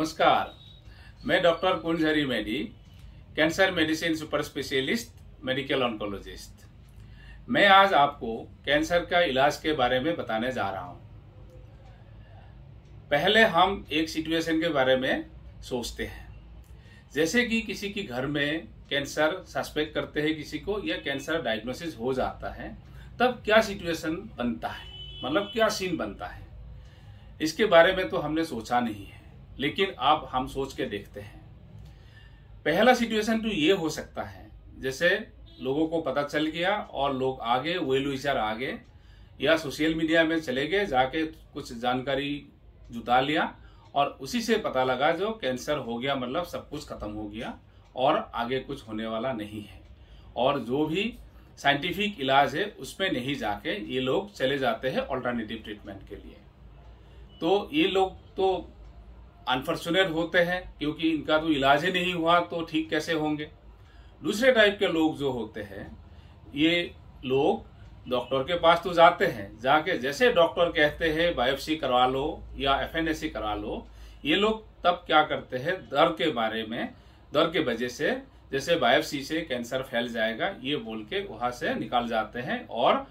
नमस्कार, मैं doctor Kunj Hari Medi, cancer medicine super specialist, medical oncologist. मैं आज आपको कैंसर का इलाज के बारे में बताने जा रहा हूं। पहले हम एक सिचुएशन के बारे में सोचते हैं, जैसे कि किसी की घर में कैंसर सस्पेक्ट करते हैं किसी को, या कैंसर डायग्नोसिस हो जाता है, तब क्या सिचुएशन बनता है, मतलब क्या सीन बनता है। इसके बारे में तो हमने सोचा नहीं है, लेकिन अब हम सोच के देखते हैं। पहला सिचुएशन तो ये हो सकता है, जैसे लोगों को पता चल गया और लोग आगे वेल विचार आगे या सोशल मीडिया में चले गए, जाके कुछ जानकारी जुटा लिया और उसी से पता लगा जो कैंसर हो गया, मतलब सब कुछ खत्म हो गया और आगे कुछ होने वाला नहीं है। और जो भी साइंटिफिक इलाज है उसमें नहीं जाके ये लोग चले जाते हैं ऑल्टरनेटिव ट्रीटमेंट के लिए। तो ये लोग तो अनफॉर्चुनेट होते हैं, क्योंकि इनका तो इलाज ही नहीं हुआ तो ठीक कैसे होंगे। दूसरे टाइप के लोग जो होते हैं, ये लोग डॉक्टर के पास तो जाते हैं, जाके जैसे डॉक्टर कहते हैं बायोप्सी करवा लो या एफएनएसी करा लो, ये लोग तब क्या करते हैं, डर के वजह से, जैसे बायोप्सी से कैंसर फैल जाएगा ये बोल के वहां से निकाल जाते हैं और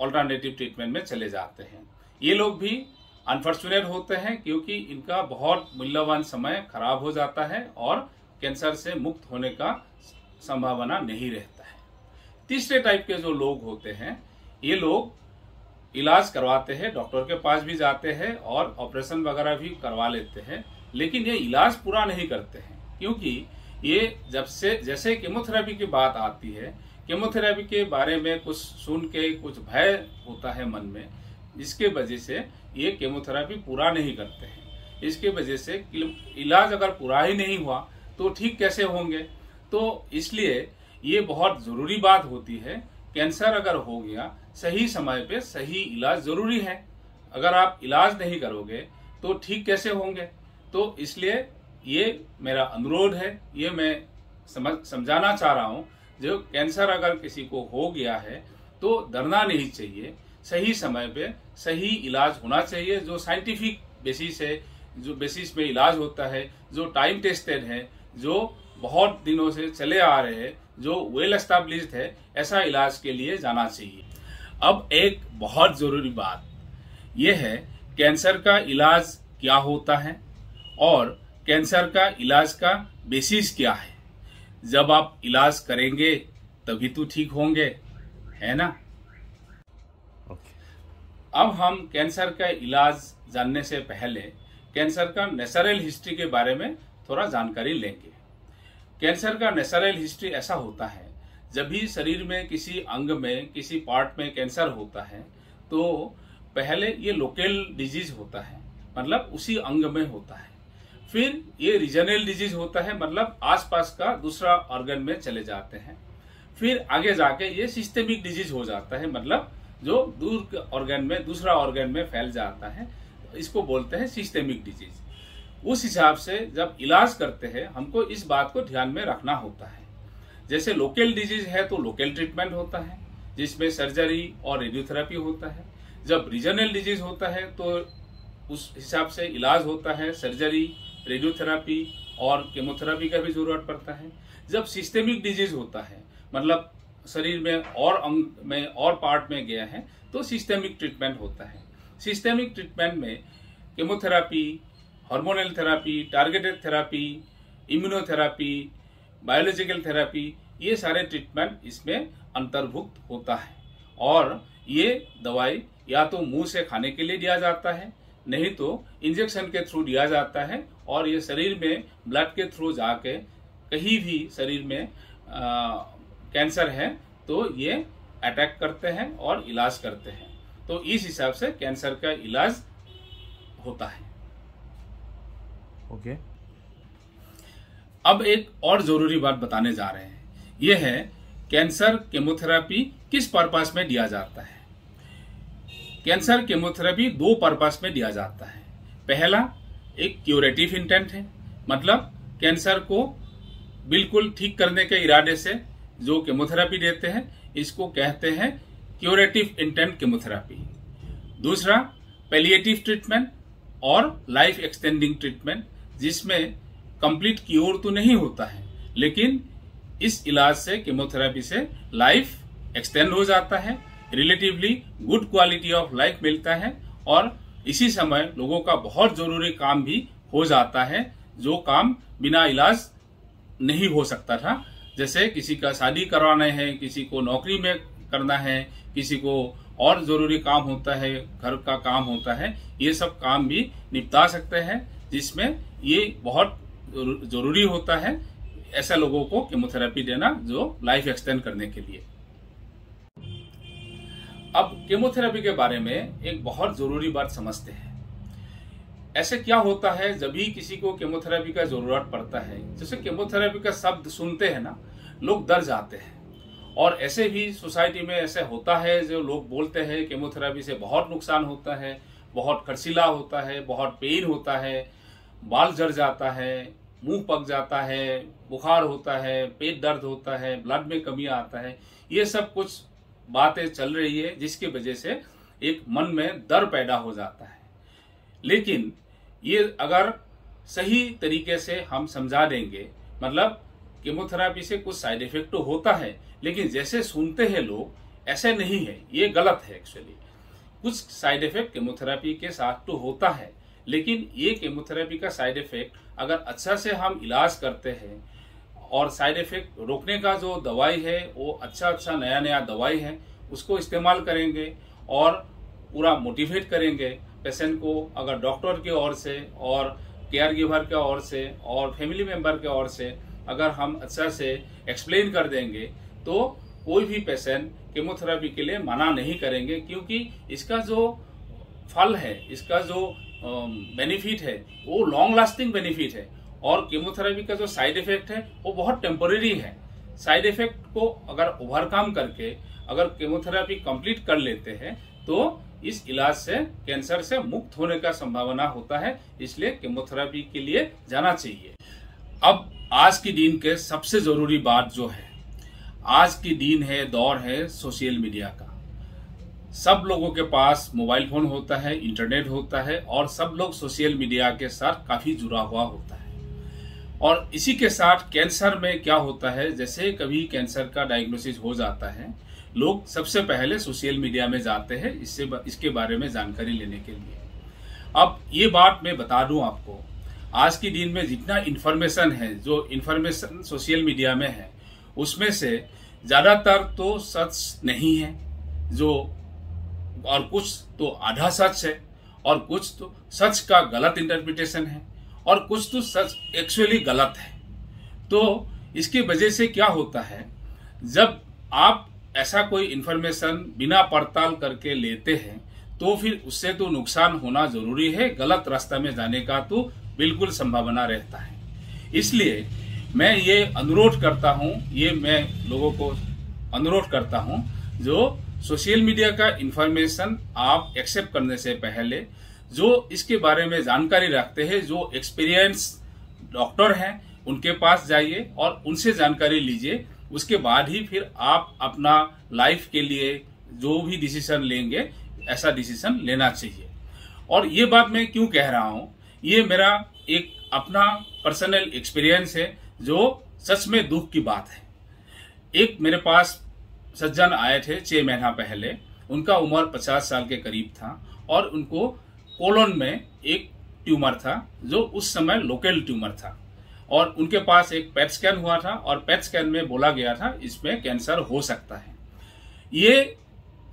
ऑल्टरनेटिव ट्रीटमेंट में चले जाते हैं। ये लोग भी अनफॉर्चुनेट होते हैं, क्योंकि इनका बहुत मूल्यवान समय खराब हो जाता है और कैंसर से मुक्त होने का संभावना नहीं रहता है। तीसरे टाइप के जो लोग होते हैं, ये लोग इलाज करवाते हैं, डॉक्टर के पास भी जाते हैं और ऑपरेशन वगैरह भी करवा लेते हैं, लेकिन ये इलाज पूरा नहीं करते हैं, क्योंकि ये जैसे केमोथेरेपी की बात आती है, केमोथेरेपी के बारे में कुछ सुन के कुछ भय होता है मन में, इसके वजह से ये केमोथेरेपी पूरा नहीं करते हैं। इसके वजह से इलाज अगर पूरा ही नहीं हुआ तो ठीक कैसे होंगे। तो इसलिए ये बहुत जरूरी बात होती है, कैंसर अगर हो गया सही समय पे सही इलाज जरूरी है। अगर आप इलाज नहीं करोगे तो ठीक कैसे होंगे। तो इसलिए ये मेरा अनुरोध है, ये मैं समझाना चाह रहा हूँ, जो कैंसर अगर किसी को हो गया है तो डरना नहीं चाहिए। सही समय पे सही इलाज होना चाहिए, जो साइंटिफिक बेसिस है, जो बेसिस में इलाज होता है, जो टाइम टेस्टेड है, जो बहुत दिनों से चले आ रहे हैं, जो वेल एस्टैब्लिश्ड है, ऐसा इलाज के लिए जाना चाहिए। अब एक बहुत जरूरी बात यह है, कैंसर का इलाज क्या होता है और कैंसर का इलाज का बेसिस क्या है। जब आप इलाज करेंगे तभी तो ठीक होंगे, है ना। अब हम कैंसर का इलाज जानने से पहले कैंसर का नेचुरल हिस्ट्री के बारे में थोड़ा जानकारी लेंगे। कैंसर का नेचुरल हिस्ट्री ऐसा होता है, जब भी शरीर में किसी अंग में किसी पार्ट में कैंसर होता है तो पहले ये लोकल डिजीज होता है, मतलब उसी अंग में होता है। फिर ये रीजनल डिजीज होता है, मतलब आसपास का दूसरा ऑर्गन में चले जाते हैं। फिर आगे जाके ये सिस्टेमिक डिजीज हो जाता है, मतलब जो दूर ऑर्गन में दूसरा ऑर्गन में फैल जाता है, इसको बोलते हैं सिस्टेमिक डिजीज। उस हिसाब से जब इलाज करते हैं हमको इस बात को ध्यान में रखना होता है। जैसे लोकल डिजीज है तो लोकल ट्रीटमेंट होता है, जिसमें सर्जरी और रेडियोथेरेपी होता है। जब रीजनल डिजीज होता है तो उस हिसाब से इलाज होता है, सर्जरी, रेडियोथेरेपी और केमोथेरेपी का भी जरूरत पड़ता है। जब सिस्टेमिक डिजीज होता है, मतलब शरीर में और अंग में और पार्ट में गया है, तो सिस्टेमिक ट्रीटमेंट होता है। सिस्टेमिक ट्रीटमेंट में chemotherapy, hormonal therapy, targeted therapy, immunotherapy, biological therapy, ये सारे ट्रीटमेंट इसमें अंतर्भुक्त होता है। और ये दवाई या तो मुंह से खाने के लिए दिया जाता है, नहीं तो इंजेक्शन के थ्रू दिया जाता है, और ये शरीर में ब्लड के थ्रू जाके कहीं भी शरीर में कैंसर है तो ये अटैक करते हैं और इलाज करते हैं। तो इस हिसाब से कैंसर का इलाज होता है। ओके। अब एक और जरूरी बात बताने जा रहे हैं, यह है कैंसर केमोथेरेपी किस पर्पस में दिया जाता है। कैंसर केमोथेरेपी दो पर्पस में दिया जाता है। पहला एक क्यूरेटिव इंटेंट है, मतलब कैंसर को बिल्कुल ठीक करने के इरादे से जो केमोथेरेपी देते हैं, इसको कहते हैं क्यूरेटिव इंटेंट केमोथेरेपी। दूसरा पैलिएटिव ट्रीटमेंट और लाइफ एक्सटेंडिंग ट्रीटमेंट, जिसमें कंप्लीट क्योर तो नहीं होता है, लेकिन इस इलाज से, कीमोथेरेपी से लाइफ एक्सटेंड हो जाता है, relatively good quality of life मिलता है और इसी समय लोगों का बहुत जरूरी काम भी हो जाता है, जो काम बिना इलाज नहीं हो सकता था। जैसे किसी का शादी करवाना है, किसी को नौकरी में करना है, किसी को और जरूरी काम होता है, घर का काम होता है, ये सब काम भी निपटा सकते हैं, जिसमें ये बहुत जरूरी होता है ऐसा लोगों को कीमोथेरेपी देना जो लाइफ एक्सटेंड करने के लिए। अब कीमोथेरेपी के बारे में एक बहुत जरूरी बात समझते हैं। ऐसे क्या होता है जब भी किसी को कीमोथेरेपी का जरूरत पड़ता है, जैसे कीमोथेरेपी का शब्द सुनते हैं ना, लोग डर जाते हैं। और ऐसे भी सोसाइटी में ऐसे होता है जो लोग बोलते हैं कीमोथेरेपी से बहुत नुकसान होता है, बहुत खर्चीला होता है, बहुत पेन होता है, बाल झड़ जाता है, मुंह पक जाता है, बुखार होता है, पेट दर्द होता है, ब्लड में कमी आता है। ये सब कुछ बातें चल रही है जिसकी वजह से एक मन में डर पैदा हो जाता है। लेकिन ये अगर सही तरीके से हम समझा देंगे, मतलब कीमोथेरेपी से कुछ साइड इफेक्ट तो होता है, लेकिन जैसे सुनते हैं लोग ऐसे नहीं है, ये गलत है। एक्चुअली कुछ साइड इफेक्ट कीमोथेरेपी के साथ तो होता है, लेकिन ये कीमोथेरेपी का साइड इफेक्ट अगर अच्छा से हम इलाज करते हैं और साइड इफेक्ट रोकने का जो दवाई है वो अच्छा नया दवाई है, उसको इस्तेमाल करेंगे और पूरा मोटिवेट करेंगे पेशेंट को। अगर डॉक्टर की ओर से और केयर गिवर के ओर से और फैमिली मेंबर के ओर से अगर हम अच्छा से एक्सप्लेन कर देंगे तो कोई भी पेशेंट कीमोथेरेपी के लिए मना नहीं करेंगे, क्योंकि इसका जो फल है, इसका जो बेनिफिट है वो लॉन्ग लास्टिंग बेनिफिट है और कीमोथेरेपी का जो साइड इफेक्ट है वो बहुत टेम्पररी है। साइड इफेक्ट को अगर ओवरकम करके अगर कीमोथेरेपी कंप्लीट कर लेते हैं तो इस इलाज से कैंसर से मुक्त होने का संभावना होता है, इसलिए कीमोथेरेपी के लिए जाना चाहिए। अब आज की दिन के सबसे जरूरी बात जो है, आज की दिन है, दौर है सोशल मीडिया का। सब लोगों के पास मोबाइल फोन होता है, इंटरनेट होता है और सब लोग सोशल मीडिया के साथ काफी जुड़ा हुआ होता है। और इसी के साथ कैंसर में क्या होता है, जैसे कभी कैंसर का डायग्नोसिस हो जाता है, लोग सबसे पहले सोशल मीडिया में जाते हैं इसके बारे में जानकारी लेने के लिए। अब ये बात मैं बता दूं आपको, आज की दिन में जितना इन्फॉर्मेशन है, जो इन्फॉर्मेशन सोशल मीडिया में है, उसमें से ज्यादातर तो सच नहीं है, जो और कुछ तो आधा सच है और कुछ तो सच का गलत इंटरप्रिटेशन है और कुछ तो सच एक्चुअली गलत है। तो इसकी वजह से क्या होता है, जब आप ऐसा कोई इन्फॉर्मेशन बिना पड़ताल करके लेते हैं तो फिर उससे तो नुकसान होना जरूरी है, गलत रास्ता में जाने का तो बिल्कुल संभावना रहता है। इसलिए मैं ये अनुरोध करता हूँ, ये मैं लोगों को अनुरोध करता हूँ, जो सोशल मीडिया का इंफॉर्मेशन आप एक्सेप्ट करने से पहले जो इसके बारे में जानकारी रखते हैं, जो एक्सपीरियंस डॉक्टर हैं, उनके पास जाइए और उनसे जानकारी लीजिए। उसके बाद ही फिर आप अपना लाइफ के लिए जो भी डिसीजन लेंगे, ऐसा डिसीजन लेना चाहिए। और ये बात मैं क्यों कह रहा हूँ, ये मेरा एक अपना पर्सनल एक्सपीरियंस है जो सच में दुख की बात है। एक मेरे पास सज्जन आए थे 6 महीना पहले, उनका उम्र 50 साल के करीब था और उनको कोलन में एक ट्यूमर था जो उस समय लोकल ट्यूमर था और उनके पास एक पेट स्कैन हुआ था और पेट स्कैन में बोला गया था इसमें कैंसर हो सकता है। ये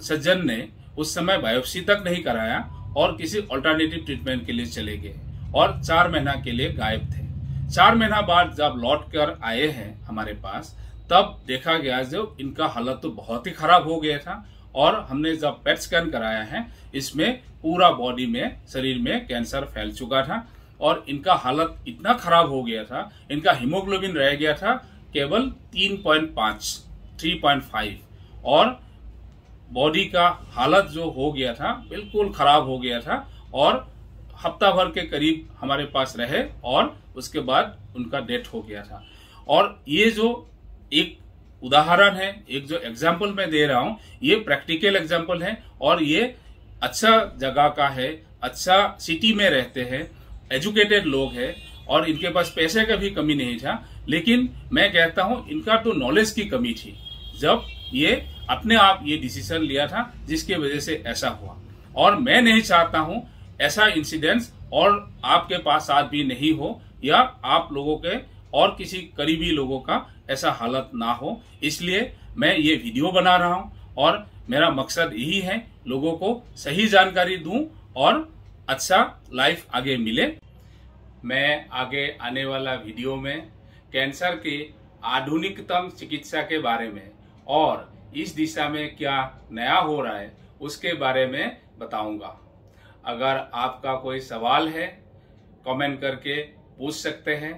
सज्जन ने उस समय बायोप्सी तक नहीं कराया और किसी अल्टरनेटिव ट्रीटमेंट के लिए चले गए और 4 महीना के लिए गायब थे। 4 महीना बाद जब लौट कर आए हैं हमारे पास, तब देखा गया जो इनका हालत तो बहुत ही खराब हो गया था और हमने जब पेट स्कैन कराया है, इसमें पूरा बॉडी में, शरीर में कैंसर फैल चुका था और इनका हालत इतना खराब हो गया था, इनका हीमोग्लोबिन रह गया था केवल 3.5 3.5 और बॉडी का हालत जो हो गया था बिल्कुल खराब हो गया था और हफ्ता भर के करीब हमारे पास रहे और उसके बाद उनका डेथ हो गया था। और ये जो एक उदाहरण है, एक जो एग्जाम्पल मैं दे रहा हूं, ये प्रैक्टिकल एग्जाम्पल है और ये अच्छा जगह का है, अच्छा सिटी में रहते हैं, एजुकेटेड लोग हैं और इनके पास पैसे का भी कमी नहीं था, लेकिन मैं कहता हूं इनका तो नॉलेज की कमी थी जब ये अपने आप ये डिसीजन लिया था, जिसके वजह से ऐसा हुआ। और मैं नहीं चाहता हूं ऐसा इंसिडेंस और आपके पास साथ भी नहीं हो, या आप लोगों के और किसी करीबी लोगों का ऐसा हालत ना हो। इसलिए मैं ये वीडियो बना रहा हूं और मेरा मकसद यही है लोगों को सही जानकारी दूं और अच्छा लाइफ आगे मिले। मैं आगे आने वाला वीडियो में कैंसर के आधुनिकतम चिकित्सा के बारे में और इस दिशा में क्या नया हो रहा है उसके बारे में बताऊंगा। अगर आपका कोई सवाल है कमेंट करके पूछ सकते हैं,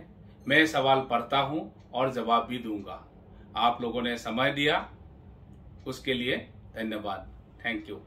मैं सवाल पढ़ता हूं और जवाब भी दूंगा। आप लोगों ने समय दिया उसके लिए धन्यवाद। Thank you.